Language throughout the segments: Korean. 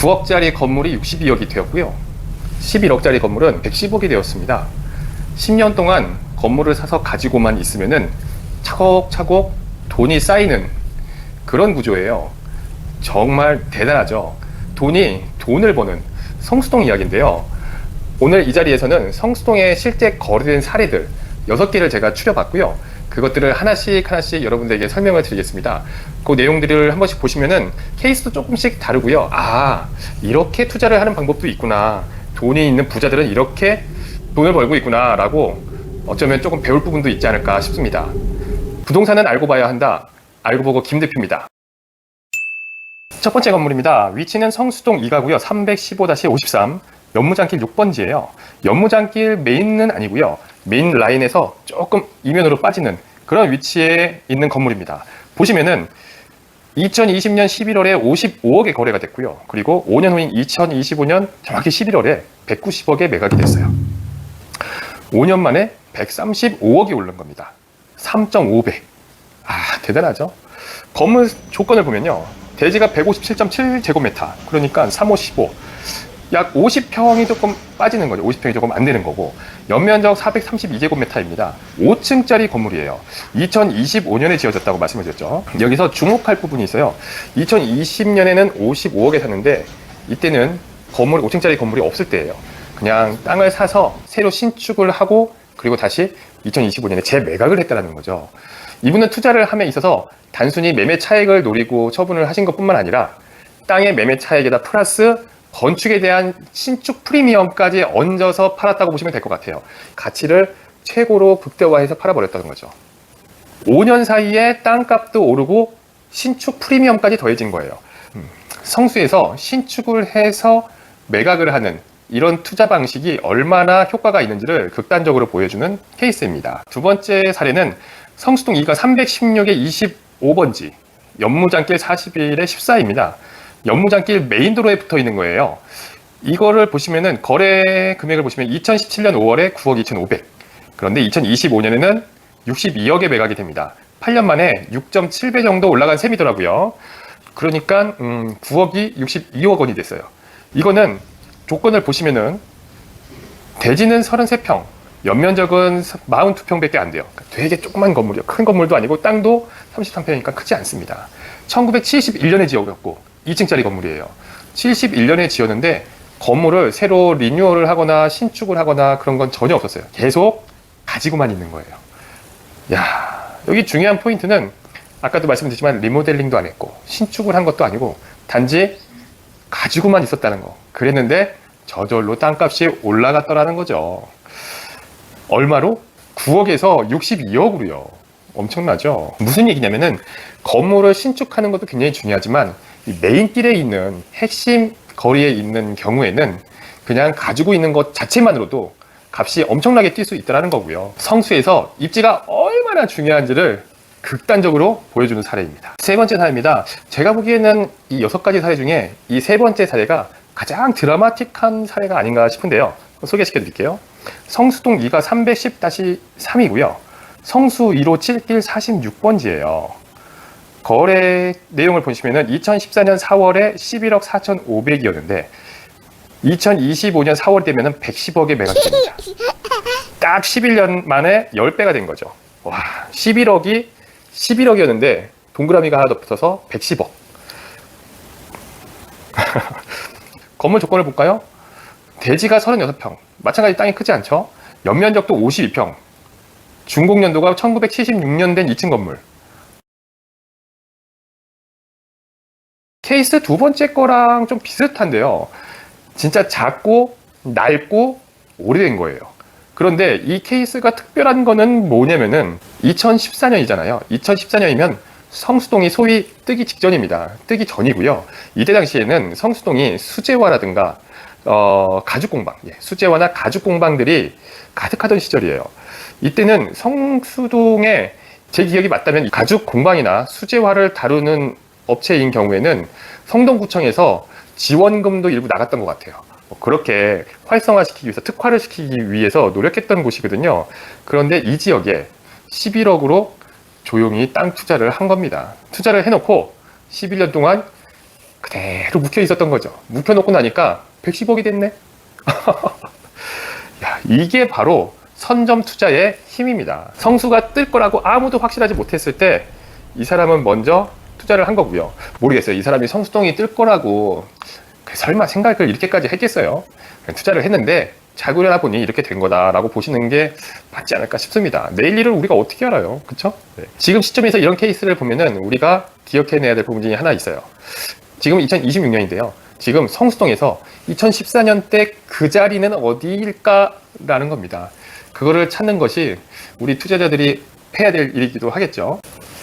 9억짜리 건물이 62억이 되었고요. 11억짜리 건물은 110억이 되었습니다. 10년 동안 건물을 사서 가지고만 있으면은 차곡차곡 돈이 쌓이는 그런 구조예요. 정말 대단하죠. 돈을 버는 성수동 이야기인데요. 오늘 이 자리에서는 성수동에 실제 거래된 사례들 6개를 제가 추려봤고요. 그것들을 하나씩 여러분들에게 설명을 드리겠습니다. 그 내용들을 한 번씩 보시면은 케이스도 조금씩 다르고요. 아, 이렇게 투자를 하는 방법도 있구나. 돈이 있는 부자들은 이렇게 돈을 벌고 있구나 라고 어쩌면 조금 배울 부분도 있지 않을까 싶습니다. 부동산은 알고 봐야 한다. 알고 보고 김 대표입니다. 첫 번째 건물입니다. 위치는 성수동 2가구요. 315-53 연무장길 6번지예요. 연무장길 메인은 아니고요. 메인 라인에서 조금 이면으로 빠지는 그런 위치에 있는 건물입니다. 보시면은 2020년 11월에 55억에 거래가 됐고요. 그리고 5년 후인 2025년 정확히 11월에 190억에 매각이 됐어요. 5년 만에 135억이 오른 겁니다. 3.5배. 아, 대단하죠? 건물 조건을 보면요. 대지가 157.7제곱미터. 그러니까 3,515. 약 50평이 조금 빠지는 거죠. 50평이 조금 안 되는 거고. 연면적 432제곱미터입니다. 5층짜리 건물이에요. 2025년에 지어졌다고 말씀을 드렸죠. 여기서 주목할 부분이 있어요. 2020년에는 55억에 샀는데 이때는 5층짜리 건물이 없을 때예요. 그냥 땅을 사서 새로 신축을 하고 그리고 다시 2025년에 재매각을 했다는 거죠. 이분은 투자를 함에 있어서 단순히 매매 차익을 노리고 처분을 하신 것뿐만 아니라 땅의 매매 차익에다 플러스 건축에 대한 신축 프리미엄까지 얹어서 팔았다고 보시면 될 것 같아요. 가치를 최고로 극대화해서 팔아버렸다는 거죠. 5년 사이에 땅값도 오르고 신축 프리미엄까지 더해진 거예요. 성수에서 신축을 해서 매각을 하는 이런 투자 방식이 얼마나 효과가 있는지를 극단적으로 보여주는 케이스입니다. 두 번째 사례는 성수동 2가 316의 25번지 연무장길 41의 14입니다. 연무장길 메인도로에 붙어 있는 거예요. 이거를 보시면은 거래 금액을 보시면 2017년 5월에 9억 2,500. 그런데 2025년에는 62억에 매각이 됩니다. 8년 만에 6.7배 정도 올라간 셈이더라고요. 그러니까 9억이 62억 원이 됐어요. 이거는 조건을 보시면은 대지는 33평, 연면적은 42평밖에 안 돼요. 되게 조그만 건물이요. 큰 건물도 아니고 땅도 33평이니까 크지 않습니다. 1971년에 지어졌고 2층짜리 건물이에요. 71년에 지었는데 건물을 새로 리뉴얼을 하거나 신축을 하거나 그런 건 전혀 없었어요. 계속 가지고만 있는 거예요. 야, 여기 중요한 포인트는 아까도 말씀드렸지만 리모델링도 안 했고 신축을 한 것도 아니고 단지 가지고만 있었다는 거. 그랬는데 저절로 땅값이 올라갔더라는 거죠. 얼마로? 9억에서 62억으로요. 엄청나죠? 무슨 얘기냐면은 건물을 신축하는 것도 굉장히 중요하지만 이 메인길에 있는 핵심 거리에 있는 경우에는 그냥 가지고 있는 것 자체만으로도 값이 엄청나게 뛸 수 있다는 거고요. 성수에서 입지가 얼마나 중요한지를 극단적으로 보여주는 사례입니다. 세 번째 사례입니다. 제가 보기에는 이 6가지 사례 중에 이 세 번째 사례가 가장 드라마틱한 사례가 아닌가 싶은데요. 소개시켜 드릴게요. 성수동 2가 310-3이고요. 성수 1호 7길 46번지예요. 거래 내용을 보시면은 2014년 4월에 11억 4,500이었는데 2025년 4월 되면은 110억에 매각됩니다. 딱 11년 만에 10배가 된 거죠. 와, 11억이었는데 동그라미가 하나 더 붙어서 110억. 건물 조건을 볼까요? 대지가 36평. 마찬가지 땅이 크지 않죠? 연면적도 52평. 준공연도가 1976년 된 2층 건물. 케이스 두 번째 거랑 좀 비슷한데요. 진짜 작고 낡고 오래된 거예요. 그런데 이 케이스가 특별한 거는 뭐냐면은 2014년이잖아요. 2014년이면 성수동이 소위 뜨기 직전입니다. 뜨기 전이고요. 이때 당시에는 성수동이 수제화라든가 가죽공방, 수제화나 가죽공방들이 가득하던 시절이에요. 이때는 성수동에 제 기억이 맞다면 가죽공방이나 수제화를 다루는 업체인 경우에는 성동구청에서 지원금도 일부 나갔던 것 같아요. 그렇게 활성화시키기 위해서, 특화를 시키기 위해서 노력했던 곳이거든요. 그런데 이 지역에 11억으로 조용히 땅 투자를 한 겁니다. 투자를 해놓고 11년 동안 그대로 묵혀 있었던 거죠. 묵혀놓고 나니까 110억이 됐네. 야, 이게 바로 선점 투자의 힘입니다. 성수가 뜰 거라고 아무도 확실하지 못했을 때 이 사람은 먼저 투자를 한 거고요. 모르겠어요. 이 사람이 성수동이 뜰 거라고 설마 생각을 이렇게까지 했겠어요? 투자를 했는데 잘 굴려나 보니 이렇게 된 거다라고 보시는 게 맞지 않을까 싶습니다. 내일 일을 우리가 어떻게 알아요? 그쵸? 네. 지금 시점에서 이런 케이스를 보면은 우리가 기억해내야 될 부분 중에 하나 있어요. 지금 2026년인데요. 지금 성수동에서 2014년 때 그 자리는 어디일까라는 겁니다. 그거를 찾는 것이 우리 투자자들이 해야 될 일이기도 하겠죠.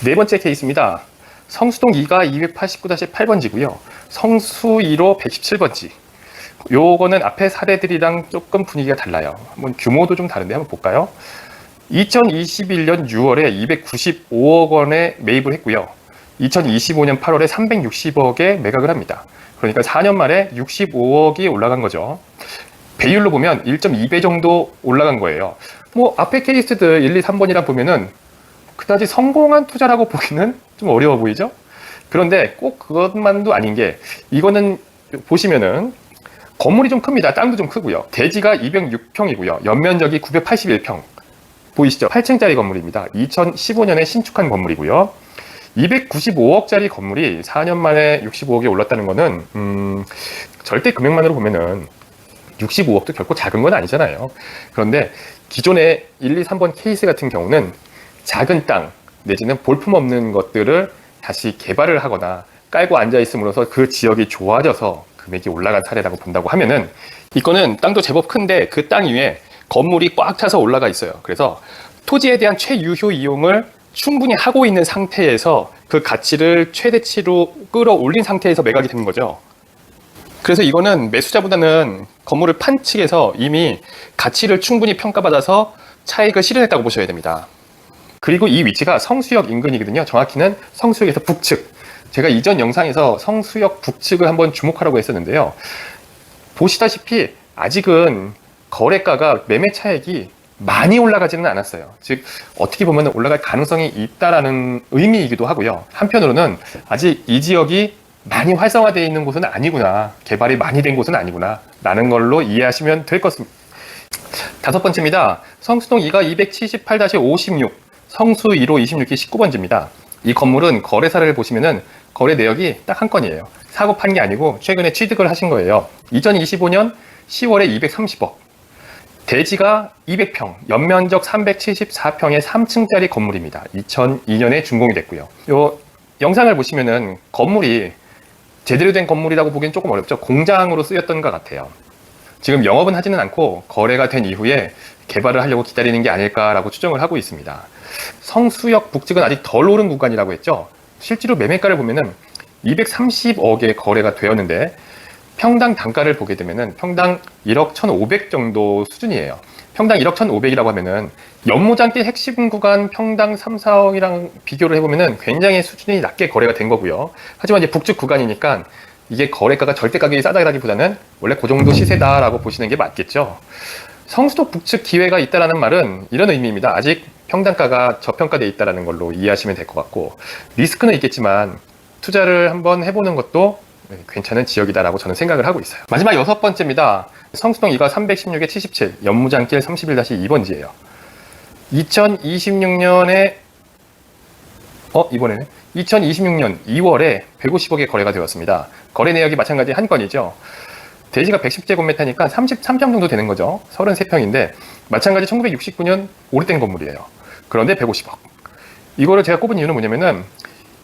네 번째 케이스입니다. 성수동 2가 289-8번지고요. 성수 1호 117번지. 요거는 앞에 사례들이랑 조금 분위기가 달라요. 한번 규모도 좀 다른데 한번 볼까요? 2021년 6월에 295억 원에 매입을 했고요. 2025년 8월에 360억에 매각을 합니다. 그러니까 4년 만에 65억이 올라간 거죠. 배율로 보면 1.2배 정도 올라간 거예요. 뭐 앞에 케이스들 1, 2, 3번이랑 보면은 그다지 성공한 투자라고 보기는 좀 어려워 보이죠? 그런데 꼭 그것만도 아닌 게 이거는 보시면은 건물이 좀 큽니다. 땅도 좀 크고요. 대지가 206평이고요. 연면적이 981평. 보이시죠? 8층짜리 건물입니다. 2015년에 신축한 건물이고요. 295억짜리 건물이 4년 만에 65억에 올랐다는 거는 절대 금액만으로 보면은 65억도 결코 작은 건 아니잖아요. 그런데 기존의 1, 2, 3번 케이스 같은 경우는 작은 땅 내지는 볼품없는 것들을 다시 개발을 하거나 깔고 앉아 있음으로써 그 지역이 좋아져서 금액이 올라간 사례라고 본다고 하면은 이거는 땅도 제법 큰데 그 땅 위에 건물이 꽉 차서 올라가 있어요. 그래서 토지에 대한 최유효 이용을 충분히 하고 있는 상태에서 그 가치를 최대치로 끌어올린 상태에서 매각이 되는 거죠. 그래서 이거는 매수자보다는 건물을 판 측에서 이미 가치를 충분히 평가받아서 차익을 실현했다고 보셔야 됩니다. 그리고 이 위치가 성수역 인근이거든요. 정확히는 성수역에서 북측. 제가 이전 영상에서 성수역 북측을 한번 주목하라고 했었는데요. 보시다시피 아직은 거래가가 매매 차익이 많이 올라가지는 않았어요. 즉 어떻게 보면 올라갈 가능성이 있다라는 의미이기도 하고요. 한편으로는 아직 이 지역이 많이 활성화되어 있는 곳은 아니구나, 개발이 많이 된 곳은 아니구나 라는 걸로 이해하시면 될 것 같습니다. 다섯 번째입니다. 성수동 2가 278-56, 성수 1호 26기 19번지입니다. 이 건물은 거래 사례를 보시면은 거래 내역이 딱 한 건이에요. 사고 판 게 아니고 최근에 취득을 하신 거예요. 2025년 10월에 230억, 대지가 200평, 연면적 374평의 3층짜리 건물입니다. 2002년에 준공이 됐고요. 요 영상을 보시면은 건물이 제대로 된 건물이라고 보기엔 조금 어렵죠. 공장으로 쓰였던 것 같아요. 지금 영업은 하지는 않고 거래가 된 이후에 개발을 하려고 기다리는 게 아닐까라고 추정을 하고 있습니다. 성수역 북측은 아직 덜 오른 구간이라고 했죠. 실제로 매매가를 보면은 230억에 거래가 되었는데 평당 단가를 보게 되면은 평당 1억 1,500 정도 수준이에요. 평당 1억 1,500이라고 하면은 연무장길 핵심 구간 평당 3, 4억이랑 비교를 해보면은 굉장히 수준이 낮게 거래가 된 거고요. 하지만 이제 북측 구간이니까 이게 거래가가 절대 가격이 싸다기보다는 원래 그 정도 시세다라고 보시는 게 맞겠죠. 성수도 북측 기회가 있다라는 말은 이런 의미입니다. 아직 평당가가 저평가되어 있다는 걸로 이해하시면 될 것 같고, 리스크는 있겠지만 투자를 한번 해보는 것도 괜찮은 지역이다라고 저는 생각을 하고 있어요. 마지막 여섯 번째입니다. 성수동 2가 316에 77, 연무장길 31-2번지예요. 2026년에 이번에는 2026년 2월에 150억에 거래가 되었습니다. 거래 내역이 마찬가지 한 건이죠. 대지가 110제곱미터니까 33평 정도 되는 거죠. 33평인데 마찬가지 1969년 오래된 건물이에요. 그런데 150억. 이거를 제가 꼽은 이유는 뭐냐면은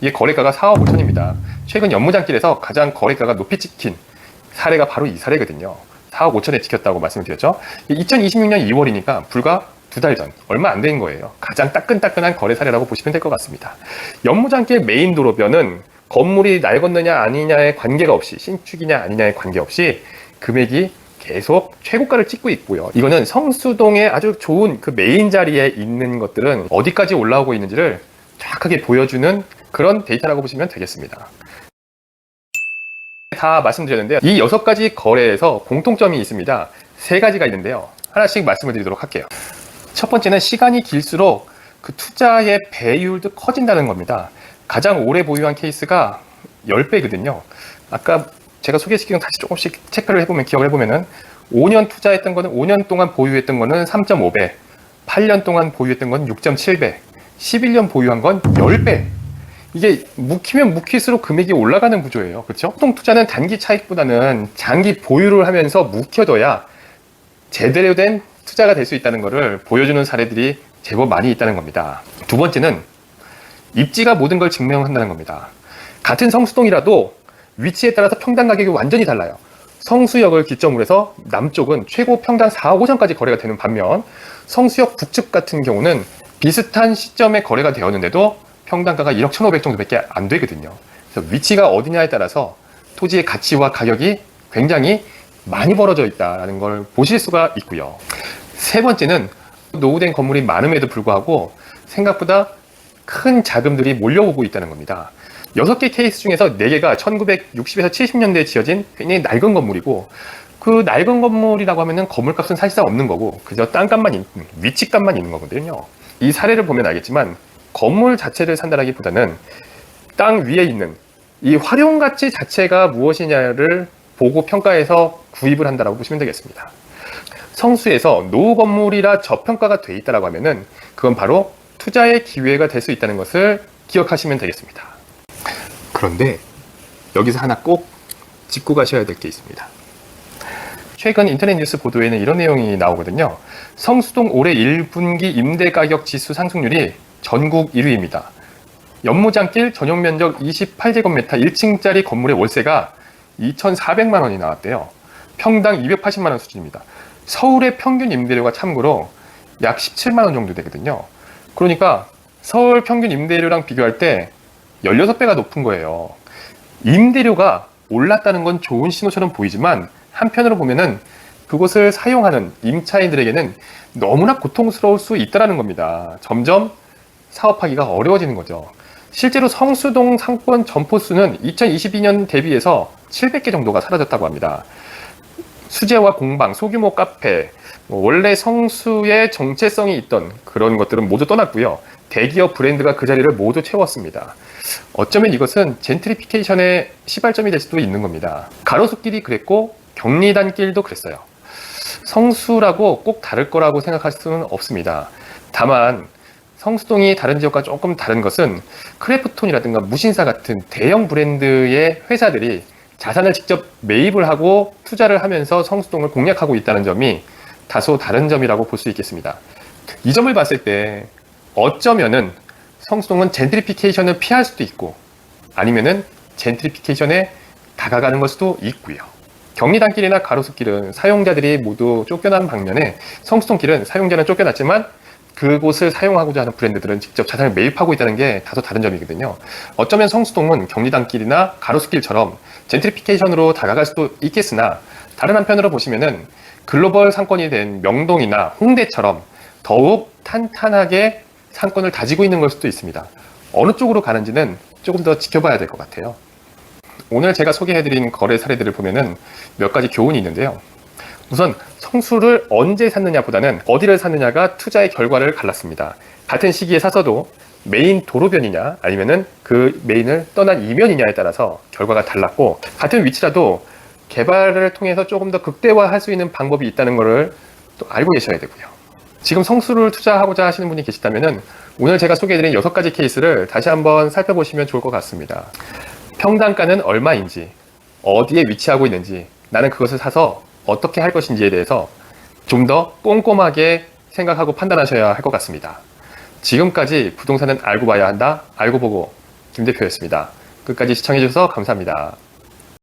이게 거래가가 4억 5천입니다. 최근 연무장길에서 가장 거래가가 높이 찍힌 사례가 바로 이 사례거든요. 4억 5천에 찍혔다고 말씀을 드렸죠. 2026년 2월이니까 불과 2달 전, 얼마 안 된 거예요. 가장 따끈따끈한 거래 사례라고 보시면 될 것 같습니다. 연무장길 메인 도로변은 건물이 낡았느냐 아니냐에 관계가 없이, 신축이냐 아니냐에 관계없이 금액이 계속 최고가를 찍고 있고요. 이거는 성수동의 아주 좋은 그 메인 자리에 있는 것들은 어디까지 올라오고 있는지를 정확하게 보여주는 그런 데이터라고 보시면 되겠습니다. 다 말씀드렸는데요. 이 6가지 거래에서 공통점이 있습니다. 3가지가 있는데요. 하나씩 말씀을 드리도록 할게요. 첫 번째는 시간이 길수록 그 투자의 배율도 커진다는 겁니다. 가장 오래 보유한 케이스가 10배거든요. 아까 제가 소개시킨 거 다시 조금씩 체크를 해보면, 기억을 해보면은 5년 투자했던 거는 5년 동안 보유했던 거는 3.5배, 8년 동안 보유했던 건 6.7배, 11년 보유한 건 10배. 이게 묵히면 묵힐수록 금액이 올라가는 구조예요. 그렇죠? 보통 투자는 단기 차익보다는 장기 보유를 하면서 묵혀둬야 제대로 된 투자가 될 수 있다는 것을 보여주는 사례들이 제법 많이 있다는 겁니다. 두 번째는 입지가 모든 걸 증명한다는 겁니다. 같은 성수동이라도 위치에 따라서 평당 가격이 완전히 달라요. 성수역을 기점으로 해서 남쪽은 최고 평당 4억 5천까지 거래가 되는 반면 성수역 북측 같은 경우는 비슷한 시점에 거래가 되었는데도 평당가가 1억 1,500 정도밖에 안 되거든요. 그래서 위치가 어디냐에 따라서 토지의 가치와 가격이 굉장히 많이 벌어져 있다는 걸 보실 수가 있고요. 세 번째는 노후된 건물이 많음에도 불구하고 생각보다 큰 자금들이 몰려오고 있다는 겁니다. 6개 케이스 중에서 4개가 1960에서 70년대에 지어진 굉장히 낡은 건물이고, 그 낡은 건물이라고 하면은 건물값은 사실상 없는 거고 그저 땅값만 있는, 위치값만 있는 거거든요. 이 사례를 보면 알겠지만 건물 자체를 산다라기보다는 땅 위에 있는 이 활용 가치 자체가 무엇이냐를 보고 평가해서 구입을 한다라고 보시면 되겠습니다. 성수에서 노후 건물이라 저평가가 돼 있다라고 하면은 그건 바로 투자의 기회가 될 수 있다는 것을 기억하시면 되겠습니다. 그런데 여기서 하나 꼭 짚고 가셔야 될 게 있습니다. 최근 인터넷 뉴스 보도에는 이런 내용이 나오거든요. 성수동 올해 1분기 임대가격 지수 상승률이 전국 1위입니다. 연무장길 전용 면적 28제곱미터 1층짜리 건물의 월세가 2,400만 원이 나왔대요. 평당 280만 원 수준입니다. 서울의 평균 임대료가 참고로 약 17만 원 정도 되거든요. 그러니까 서울 평균 임대료랑 비교할 때 16배가 높은 거예요. 임대료가 올랐다는 건 좋은 신호처럼 보이지만 한편으로 보면은 그곳을 사용하는 임차인들에게는 너무나 고통스러울 수 있다는 겁니다. 점점 사업하기가 어려워지는 거죠. 실제로 성수동 상권 점포수는 2022년 대비해서 700개 정도가 사라졌다고 합니다. 수제화 공방, 소규모 카페, 원래 성수의 정체성이 있던 그런 것들은 모두 떠났고요. 대기업 브랜드가 그 자리를 모두 채웠습니다. 어쩌면 이것은 젠트리피케이션의 시발점이 될 수도 있는 겁니다. 가로수길이 그랬고 경리단길도 그랬어요. 성수라고 꼭 다를 거라고 생각할 수는 없습니다. 다만 성수동이 다른 지역과 조금 다른 것은 크래프톤이라든가 무신사 같은 대형 브랜드의 회사들이 자산을 직접 매입을 하고 투자를 하면서 성수동을 공략하고 있다는 점이 다소 다른 점이라고 볼 수 있겠습니다. 이 점을 봤을 때 어쩌면은 성수동은 젠트리피케이션을 피할 수도 있고 아니면은 젠트리피케이션에 다가가는 걸 수도 있고요. 경리단길이나 가로수길은 사용자들이 모두 쫓겨난 반면에 성수동길은 사용자는 쫓겨났지만 그곳을 사용하고자 하는 브랜드들은 직접 자산을 매입하고 있다는 게 다소 다른 점이거든요. 어쩌면 성수동은 경리단길이나 가로수길처럼 젠트리피케이션으로 다가갈 수도 있겠으나 다른 한편으로 보시면은 글로벌 상권이 된 명동이나 홍대처럼 더욱 탄탄하게 상권을 다지고 있는 걸 수도 있습니다. 어느 쪽으로 가는지는 조금 더 지켜봐야 될 것 같아요. 오늘 제가 소개해드린 거래 사례들을 보면은 몇 가지 교훈이 있는데요. 우선 성수를 언제 샀느냐보다는 어디를 샀느냐가 투자의 결과를 갈랐습니다. 같은 시기에 사서도 메인 도로변이냐 아니면은 그 메인을 떠난 이면이냐에 따라서 결과가 달랐고, 같은 위치라도 개발을 통해서 조금 더 극대화할 수 있는 방법이 있다는 것을 또 알고 계셔야 되고요. 지금 성수를 투자하고자 하시는 분이 계시다면은 오늘 제가 소개해드린 6가지 케이스를 다시 한번 살펴보시면 좋을 것 같습니다. 평당가는 얼마인지, 어디에 위치하고 있는지, 나는 그것을 사서 어떻게 할 것인지에 대해서 좀 더 꼼꼼하게 생각하고 판단하셔야 할 것 같습니다. 지금까지 부동산은 알고 봐야 한다, 알고 보고 김 대표였습니다. 끝까지 시청해주셔서 감사합니다.